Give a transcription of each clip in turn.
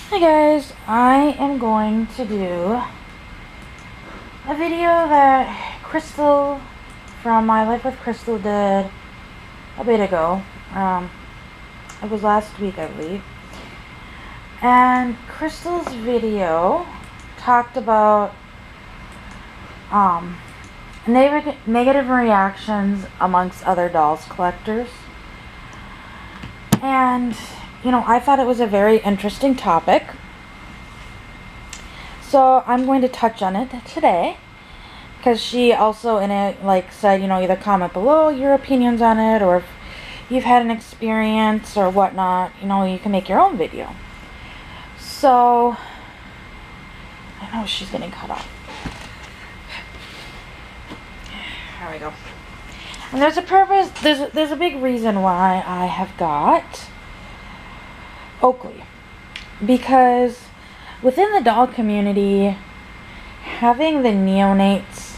Hi guys, I am going to do a video that Krystle from My Life with Krystle did a bit ago. It was last week, I believe. And Krystle's video talked about negative reactions amongst other dolls collectors. And I thought it was a very interesting topic. So I'm going to touch on it today. Because she also in it said, either comment below your opinions on it, or if you've had an experience or whatnot, you can make your own video. So I know she's getting cut off. There we go. And there's a purpose, there's a big reason why I have got Oakley, because within the doll community, having the neonates,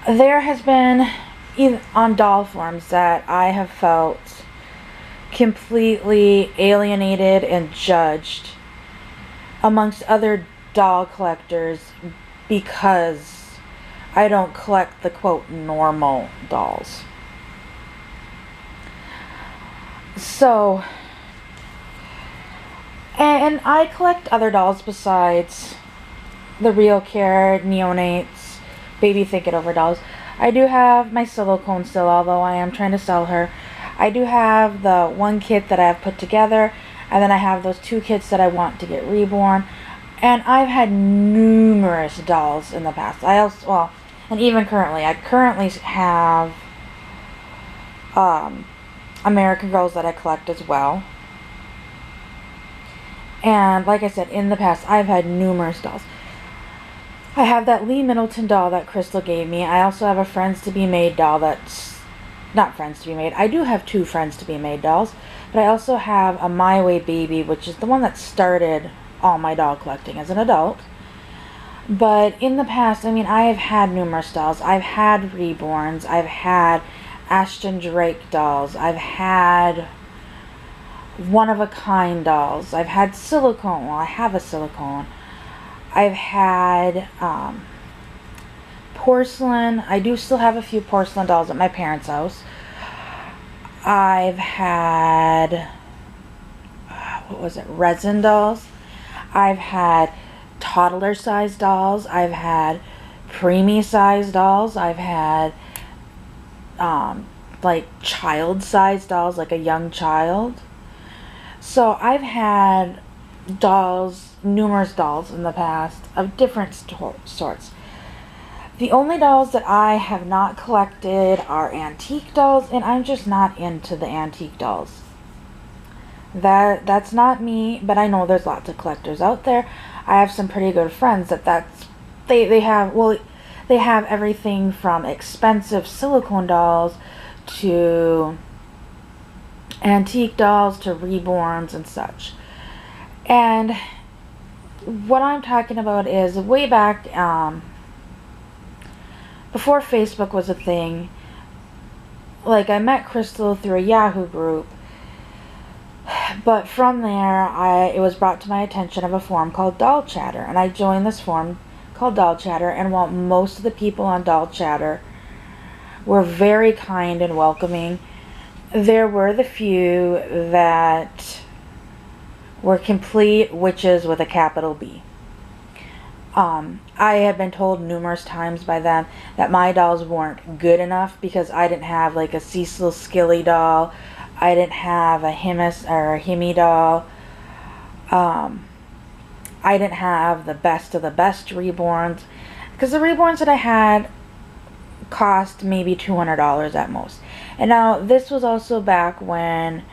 there has been on doll forums that I have felt completely alienated and judged amongst other doll collectors because I don't collect the quote normal dolls. So, and I collect other dolls besides the Real Care, neonates, baby think it over dolls. I do have my silicone still, although I am trying to sell her. I do have the one kit that I have put together, and then I have those two kits that I want to get reborn. And I've had numerous dolls in the past. And even currently, I currently have American Girls that I collect as well. And like I said, in the past, I've had numerous dolls. I have that Lee Middleton doll that Krystle gave me. I also have a Friends to Be Made doll that's not Friends to Be Made. I do have two Friends to Be Made dolls, but I also have a My Way Baby, which is the one that started all my doll collecting as an adult. But in the past, I have had numerous dolls. I've had reborns. I've had Ashton Drake dolls. I've had one-of-a-kind dolls. I've had silicone. Well, I have a silicone. I've had porcelain. I do still have a few porcelain dolls at my parents' house. I've had, resin dolls. I've had toddler-sized dolls. I've had preemie-sized dolls. I've had child-sized dolls, like a young child. So I've had dolls, numerous dolls in the past of different sorts. The only dolls that I have not collected are antique dolls, and I'm just not into the antique dolls. That's not me, but I know there's lots of collectors out there. I have some pretty good friends they have everything from expensive silicone dolls to antique dolls to reborns and such. And what I'm talking about is way back before Facebook was a thing. I met Krystle through a Yahoo group, but from there it was brought to my attention of a forum called Doll Chatter, and I joined this forum called Doll Chatter. And while most of the people on Doll Chatter were very kind and welcoming, there were the few that were complete witches with a capital B. I had been told numerous times by them that my dolls weren't good enough because I didn't have a Cecil Skilly doll. I didn't have a Himmy doll. I didn't have the best of the best reborns, because the reborns that I had cost maybe $200 at most. And now this was also back when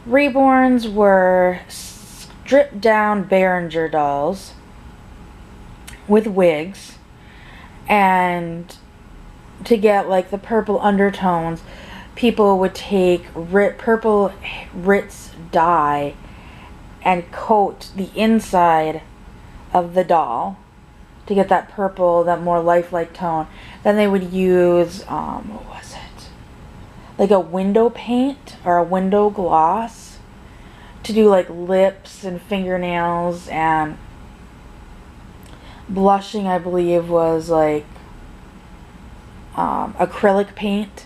reborns were stripped down Behringer dolls with wigs, and to get the purple undertones, people would take purple Ritz dye and coat the inside of the doll to get that purple, that more lifelike tone. Then they would use a window paint or a window gloss to do like lips and fingernails, and blushing, I believe, was like acrylic paint.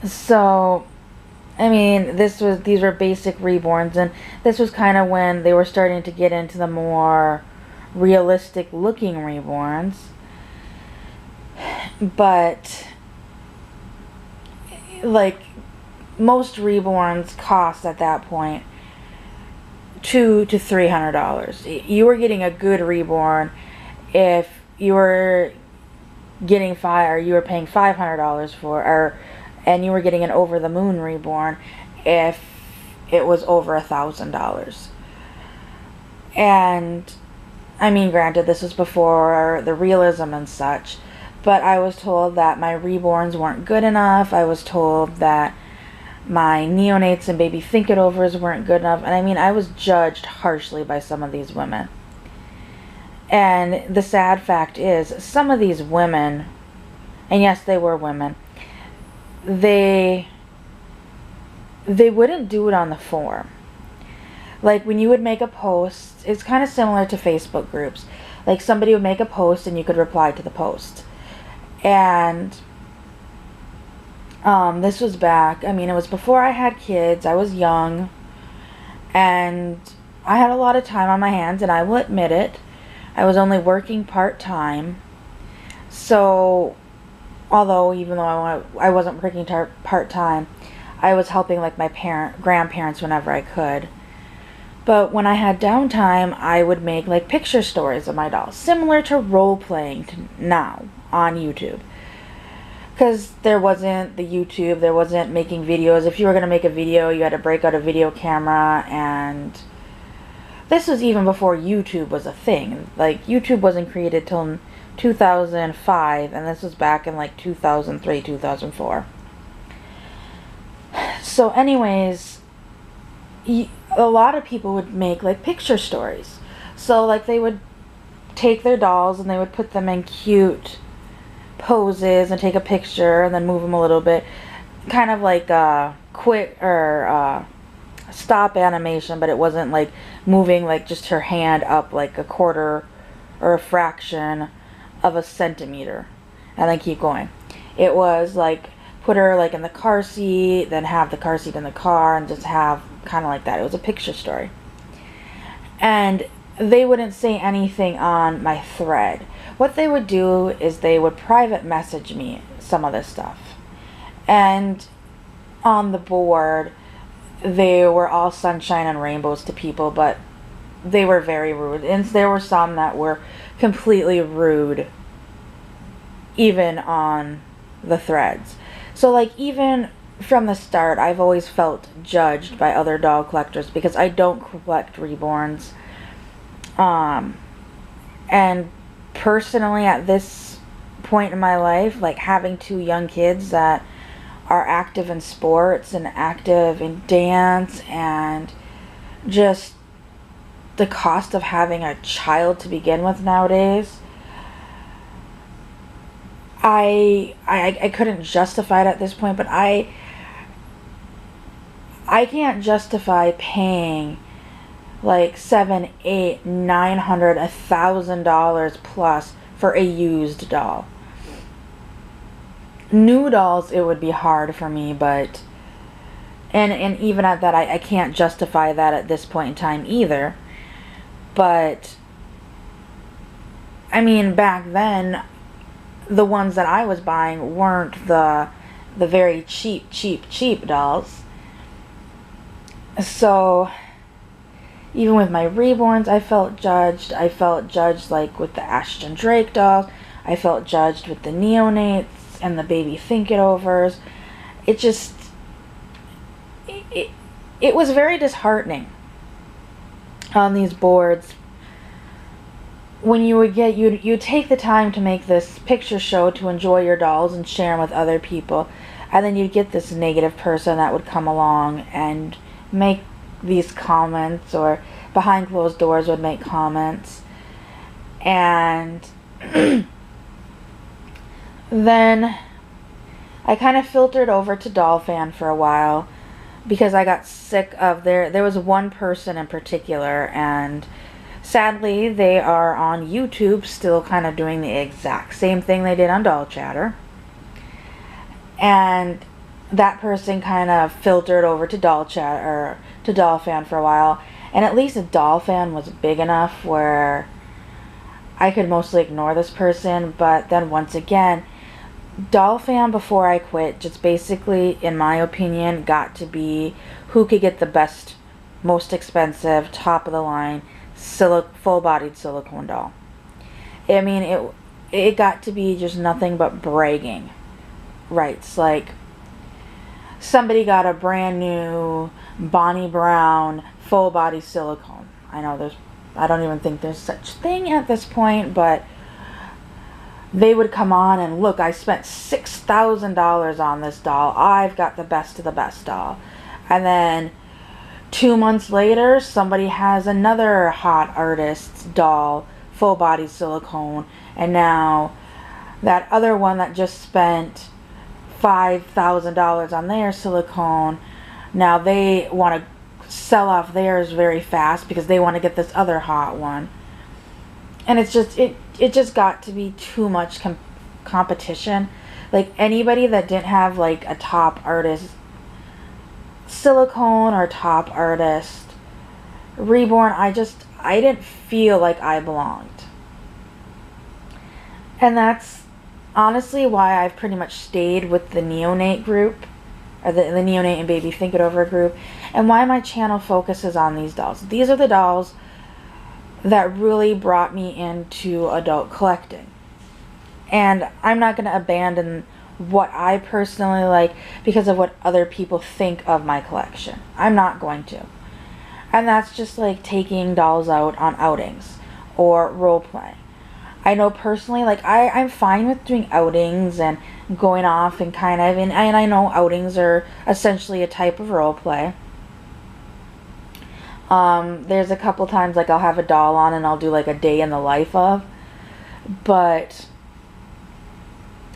So, I mean, these were basic reborns, and this was kind of when they were starting to get into the more realistic looking reborns. But like most reborns cost at that point $200 to $300. You were getting a good reborn if you were getting you were paying $500 for, and you were getting an over the moon reborn if it was over $1,000. And I mean, granted, this was before the realism and such, but I was told that my reborns weren't good enough. I was told that my neonates and baby think-it-overs weren't good enough. And I mean, I was judged harshly by some of these women. And the sad fact is, some of these women, and yes, they were women, they wouldn't do it on the forum. Like, when you would make a post, it's kind of similar to Facebook groups. Like, somebody would make a post and you could reply to the post. And this was back, I mean, it was before I had kids. I was young, and I had a lot of time on my hands, and I will admit it. I was only working part-time. So, although, even though I wasn't working part-time, I was helping, like, my grandparents whenever I could. But when I had downtime, I would make, like, picture stories of my dolls, similar to role-playing now on YouTube. Because there wasn't the YouTube, there wasn't making videos. If you were going to make a video, you had to break out a video camera, and this was even before YouTube was a thing. Like, YouTube wasn't created till 2005, and this was back in, like, 2003, 2004. So anyways, a lot of people would make, like, picture stories. So, like, they would take their dolls and they would put them in cute poses and take a picture and then move them a little bit, kind of like a quick or stop animation, but it wasn't like moving like just her hand up like a quarter or a fraction of a centimeter and then keep going. It was like put her like in the car seat, then have the car seat in the car, and just have kind of like that. It was a picture story. And they wouldn't say anything on my thread. What they would do is they would private message me some of this stuff. And on the board, they were all sunshine and rainbows to people, but they were very rude. And there were some that were completely rude, even on the threads. So, like, even from the start, I've always felt judged by other doll collectors because I don't collect reborns. And personally, at this point in my life, like, having 2 young kids that are active in sports and active in dance, and just the cost of having a child to begin with nowadays, I couldn't justify it at this point, but I can't justify paying like $700, $800, $900, $1,000 plus for a used doll. New dolls, it would be hard for me, but and even at that, I can't justify that at this point in time either. But I mean, back then, the ones that I was buying weren't the very cheap dolls. So even with my reborns, I felt judged. I felt judged, like, with the Ashton Drake dolls. I felt judged with the neonates and the baby think-it-overs. It just, it was very disheartening on these boards. When you would get, you'd take the time to make this picture show to enjoy your dolls and share them with other people, and then you'd get this negative person that would come along and make these comments, or behind closed doors would make comments. And then I kind of filtered over to Doll Fan for a while, because I got sick of there was one person in particular, and sadly they are on YouTube still kind of doing the exact same thing they did on Doll Chatter. And that person kind of filtered over to Doll Chat or to Doll Fan for a while, and at least the Doll Fan was big enough where I could mostly ignore this person. But then once again, Doll Fan before I quit just basically, in my opinion, got to be who could get the best, most expensive, top of the line, full-bodied silicone doll. I mean, it got to be just nothing but bragging rights. Like, somebody got a brand new Bonnie Brown full-body silicone. I don't even think there's such thing at this point, but they would come on and, look, I spent $6,000 on this doll. I've got the best of the best doll. And then 2 months later, somebody has another hot artist's doll, full body silicone, and now that other one that just spent $5,000 on their silicone, now they want to sell off theirs very fast because they want to get this other hot one. And it's just, it just got to be too much competition. Like, anybody that didn't have like a top artist silicone or top artist reborn, I didn't feel like I belonged. And that's honestly why I've pretty much stayed with the neonate group, or the neonate and baby think it over group, and why my channel focuses on these dolls. These are the dolls that really brought me into adult collecting. And I'm not going to abandon what I personally like because of what other people think of my collection. I'm not going to. And that's just like taking dolls out on outings or role play. I know personally, like, I'm fine with doing outings and going off and kind of, and I know outings are essentially a type of role play. There's a couple times, like, I'll have a doll on and I'll do like a day in the life of, but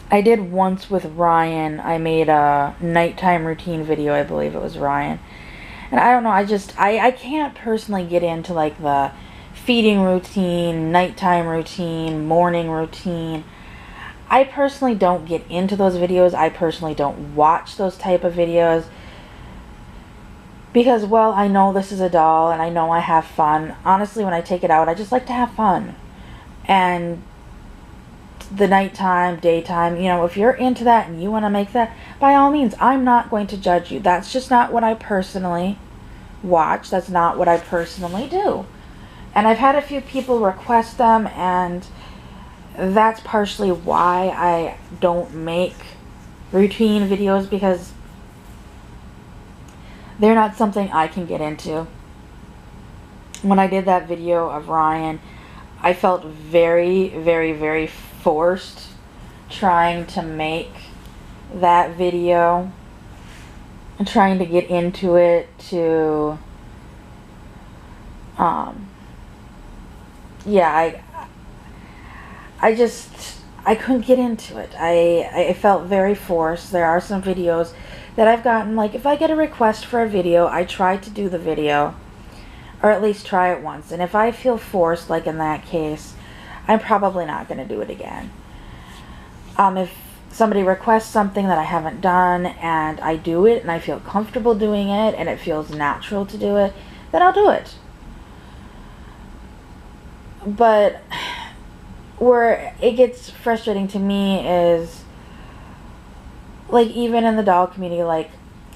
I did once with Ryan. I made a nighttime routine video, I believe it was Ryan. And I don't know, I can't personally get into like the feeding routine, nighttime routine, morning routine. I personally don't get into those videos. I personally don't watch those type of videos because, well, I know this is a doll and I know I have fun. Honestly, when I take it out, I just like to have fun. And the nighttime, daytime, you know, if you're into that and you want to make that, by all means, I'm not going to judge you. That's just not what I personally watch. That's not what I personally do. And I've had a few people request them, and that's partially why I don't make routine videos, because they're not something I can get into. When I did that video of Ryan, I felt very, very, very forced trying to make that video and trying to get into it to yeah, I couldn't get into it. I felt very forced. There are some videos that I've gotten, like, if I get a request for a video, I try to do the video, or at least try it once. And if I feel forced, like in that case, I'm probably not going to do it again. If somebody requests something that I haven't done and I do it and I feel comfortable doing it and it feels natural to do it, then I'll do it. But where it gets frustrating to me is, like, even in the doll community, like,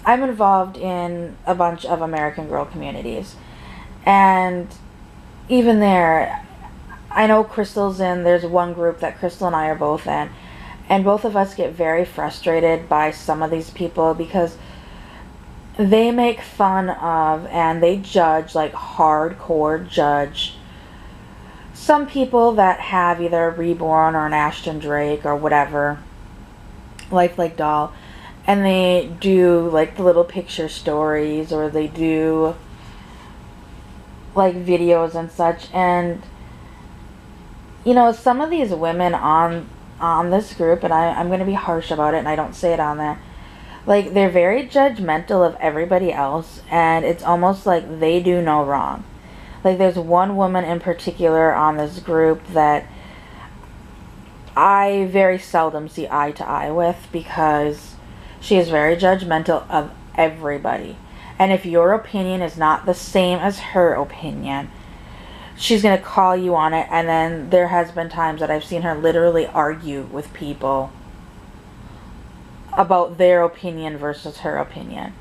I'm involved in a bunch of American Girl communities, and even there, I know Krystle's in, there's one group that Krystle and I are both in, and both of us get very frustrated by some of these people because they make fun of and they judge, like hardcore judge, some people that have either a Reborn or an Ashton Drake or whatever lifelike doll, and they do like the little picture stories, or they do like videos and such. And you know, some of these women on this group, and I'm going to be harsh about it and I don't say it on there, Like, they're very judgmental of everybody else, and it's almost like they do no wrong. Like, there's one woman in particular on this group that I very seldom see eye to eye with, because she is very judgmental of everybody. And if your opinion is not the same as her opinion, she's going to call you on it. And then there has been times that I've seen her literally argue with people about their opinion versus her opinion.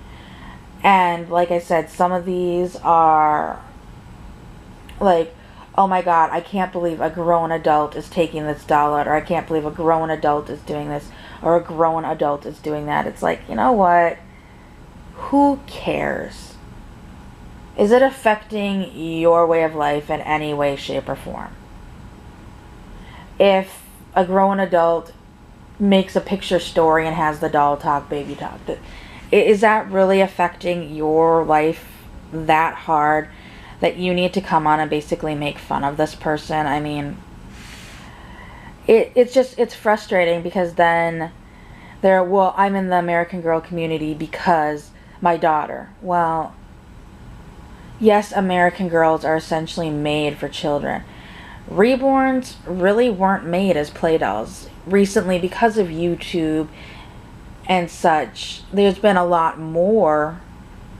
And like I said, some of these are like, oh my god, I can't believe a grown adult is taking this doll out, or I can't believe a grown adult is doing this, or a grown adult is doing that. It's like, you know what? Who cares? Is it affecting your way of life in any way, shape, or form? If a grown adult makes a picture story and has the doll talk, baby talk, is that really affecting your life that hard that you need to come on and basically make fun of this person? I mean, it's frustrating, because then well, I'm in the American Girl community because my daughter. Well, yes, American Girls are essentially made for children. Reborns really weren't made as play dolls. Recently, because of YouTube and such, there's been a lot more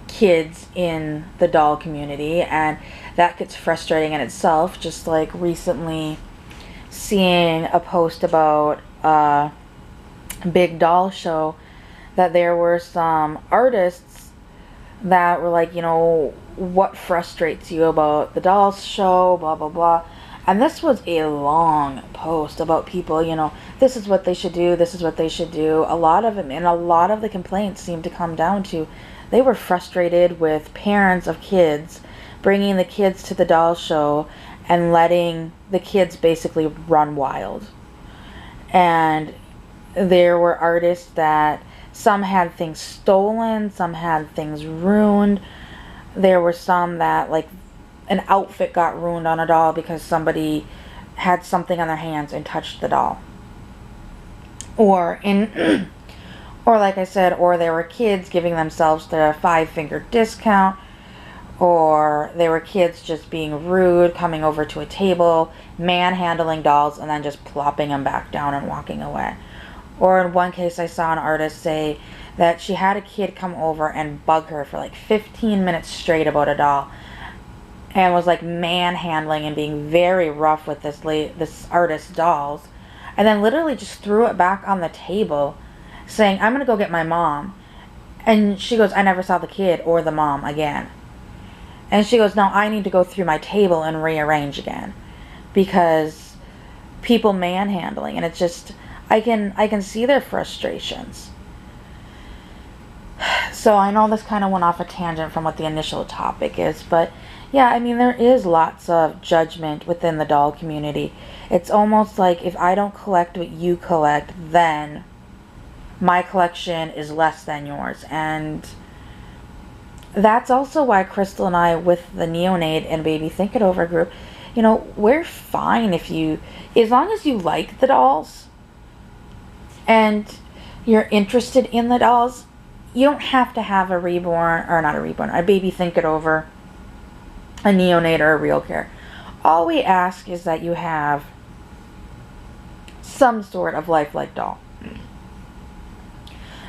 kids in the doll community, and that gets frustrating in itself. Just like recently seeing a post about a big doll show, that there were some artists that were like, you know, what frustrates you about the dolls show, blah blah blah. And this was a long post about people, you know, this is what they should do, this is what they should do. A lot of them, and a lot of the complaints seemed to come down to, they were frustrated with parents of kids bringing the kids to the doll show and letting the kids basically run wild. And there were artists that some had things stolen, some had things ruined. There were some that, like, an outfit got ruined on a doll because somebody had something on their hands and touched the doll. Or like I said, or there were kids giving themselves the 5-finger discount, or there were kids just being rude, coming over to a table, manhandling dolls, and then just plopping them back down and walking away. Or in one case, I saw an artist say that she had a kid come over and bug her for like 15 minutes straight about a doll, and was like manhandling and being very rough with this artist's dolls, and then literally just threw it back on the table, saying, "I'm gonna go get my mom." And she goes, "I never saw the kid or the mom again." And she goes, "No, I need to go through my table and rearrange again, because people manhandling." And it's just, I can see their frustrations. So I know this kind of went off a tangent from what the initial topic is, but yeah, I mean, there is lots of judgment within the doll community. It's almost like, if I don't collect what you collect, then my collection is less than yours. And that's also why Krystle and I, with the Neonate and Baby Think It Over group, you know, we're fine as long as you like the dolls and you're interested in the dolls. You don't have to have a Baby Think It Over, a Neonate, or a Real Care. All we ask is that you have some sort of lifelike doll.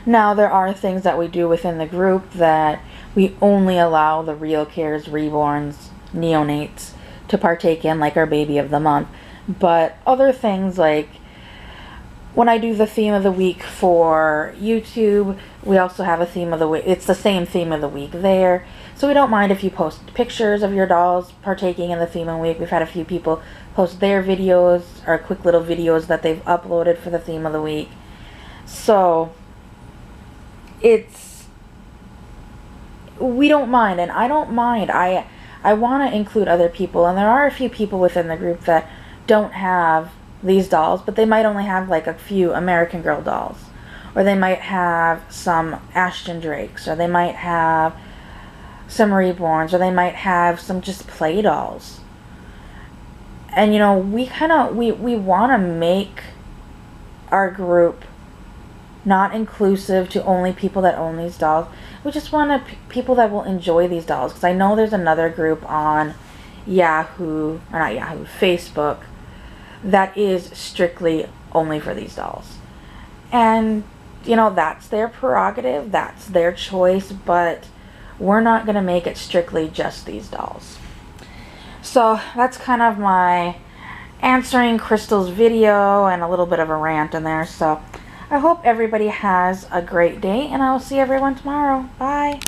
Now, there are things that we do within the group that we only allow the Real Cares, Reborns, Neonates to partake in, like our Baby of the Month. But other things, like when I do the theme of the week for YouTube, we also have a theme of the week. It's the same theme of the week there. So we don't mind if you post pictures of your dolls partaking in the theme of the week. We've had a few people post their videos, or quick little videos that they've uploaded for the theme of the week. So we don't mind, and I don't mind. I want to include other people, and there are a few people within the group that don't have these dolls, but they might only have like a few American Girl dolls, or they might have some Ashton Drakes, or they might have some Reborns, or they might have some just play dolls. And you know, we want to make our group not inclusive to only people that own these dolls. We just want people that will enjoy these dolls, because I know there's another group on Yahoo, or not Yahoo, Facebook, that is strictly only for these dolls. And, you know, that's their prerogative, that's their choice, but we're not going to make it strictly just these dolls. So that's kind of my answering Krystle's video and a little bit of a rant in there. So I hope everybody has a great day, and I will see everyone tomorrow. Bye.